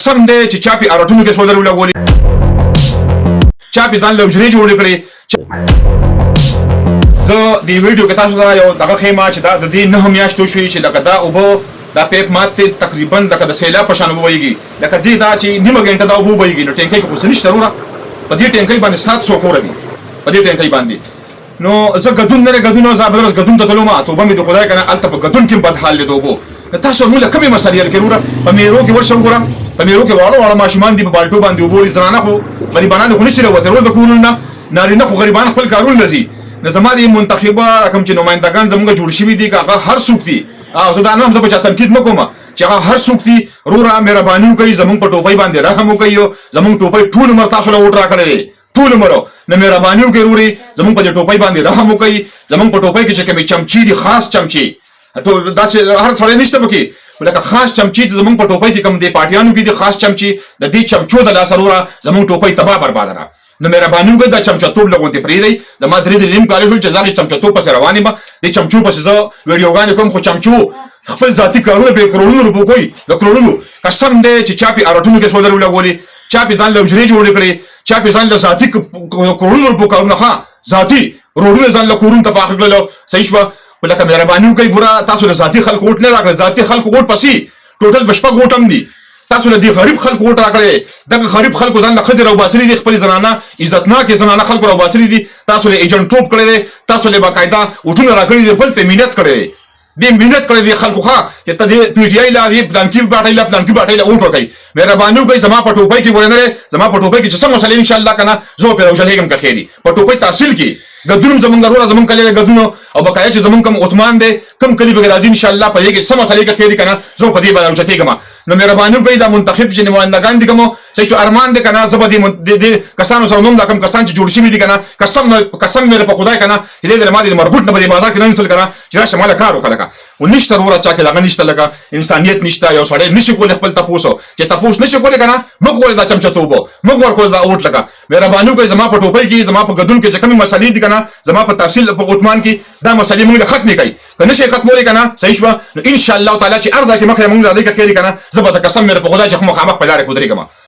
سم دی چې چا پې ارټونو کې سولر ولګولي، چا پې ځان له حجرې جوړې کړې. زه دې ویډیو کې تاسو ته یو دغه ښیم چې دا د دې 9 میاشتو شوي چې لکه دا اوبه دا پیپ مات دی تقریبا لکه د سیلاب په شان اوبه وهیږي، لکه دې دا چې نیمه ګنټه دا اوبه وهیږي. نو ټینکۍ کې خو څه نشته وروره، په دې ټینکۍ باندې 700 کوره دي په دې ټینکۍ باندې. نو زه ګدون نه ګدون زه بدرس ګدون ته تلم، توبه مې د خدای کنه الته په ګدون کې بد حال لیدو اوبو. تاسو موږ کومې مسلې حل کړو په میرو کې ورشم ګورم، په میرو کې واړه ماشومان دي په بالټو باندې اوبو زنانه خو غریبانو خو نشي وروته ورو د کورونه نارینه خو غریبان خپل کارونه لذي. نو زما دي منتخبه کوم چې نمائندگان زموږ جوړ شوي دي هغه هر څوک دي، او زه دا نه هم زه په چا تنقید نه کوم چې هغه هر څوک دي رورا مهرباني وکړي زموږ په ټوپۍ باندې رحم وکړي، زموږ ټوپۍ ټول عمر تاسو له وټ راکړی دی ټول عمر. نو مهرباني وکړي روري زموږ په ټوپۍ باندې رحم وکړي، زموږ په ټوپۍ کې چې کومې چمچي دي خاص چمچي ته دا چې هر څړې نشته پکې لکه خاص چمچي زموږ په ټوپۍ کې کوم دي پارټیانو کې دي خاص چمچي د دې چمچو د لاس رورا زموږ ټوپۍ تباہ برباد را. نو مهرباني وکړئ دا چمچتوب لغونتې پرېږدئ. زما 3 نیم کال شول چې دا چمچتوب پسې روانې به دې چمچو پسې زه ویډیوګانې کوم، خو چمچو خپل ذاتي کارونه به کروڑونو روپو کوي د کروڑونو. قسم دی چې چا پې ارټونو کې سولر ولګولي، چا پې ځان له حجرې جوړې کړې، چا پې ځان له ذاتي کروڑونو روپو کارونه ښه ذاتي روډونه ځان له کورونو ته پاخه کړل. صحیح شوه. لکه مهرباني وکړئ ګوره تاسو له ذاتي خلکو ووټ نه راکړئ، ذاتي خلکو ووټ پسې ټوټل به 6 ووټ هم دي. تاسو له دې غریب خلکو ووټ راکړئ، دغه غریب خلکو ځان له ښځې راوباسلي دي، خپلې زنانه عزتناکې زنانه خلکو راوباسلي دي، تاسو له ایجنټوب کړی دی، تاسو له باقاعده ووټونه راکړي دي، بل ته مینت کړی دی، دې مینت کړی دی خلکو ښه چې ته دې پی ټي آی لا دې پلانکي پارټۍ لا پلانکي پارټۍ لا ووټ ورکوئ. مهرباني وکړئ زما په ټوپۍ کې ګورئ نه زما په ټوپۍ کې چې څه مسلې انشاءالله که نه زه به پرې راوچلېږم که خیر وي. په ټوپۍ تحصیل کې ګدون زمونږ وروره زمونږ کلی دی ګدونو او بقایا چې زمونږ کوم عثمان دی کوم کلی به راځي انشاءالله په دې کې څه مسلې که خیر وي که نه زه په دې به راوچتېږم. نو مهرباني وکړئ دا منتخب چې نمایندګان دي کوم صحیح شو ارمان دی که نه زه به دې کسانو سره نوم دا کوم کسان چې جوړ شوي دي که نه قسم مې په خدای که نه چې دې د ما د مربوط نه به دې بازار کې نه نیسل که نه چې راشه ماله کار وکړه لکه و نشته وروره چا کې دغه نشته لکه انسانیت نشته. یو سړی نشي کولی خپل تپوس چې تپوس نشي کولی که نه موږ وکړئ دا چمچتوب موږ ورکړو دا اوټ لکه. مهرباني وکړئ زما په ټوپۍ کې زما په ګدون کې چې کومې مسلې دي که نه زما په تحصیل په عثمان کې دا مسلې موږ له ختمې کړئ که نشئ ختمولی که نه صحیح شوه. نو انشاءالله تعالی چې هر ځای کې مخکې موږ راځئ که خیر وي که نه زه به د قسم مې په خدای چې خو مخامخ په لارې کې ودرېږم.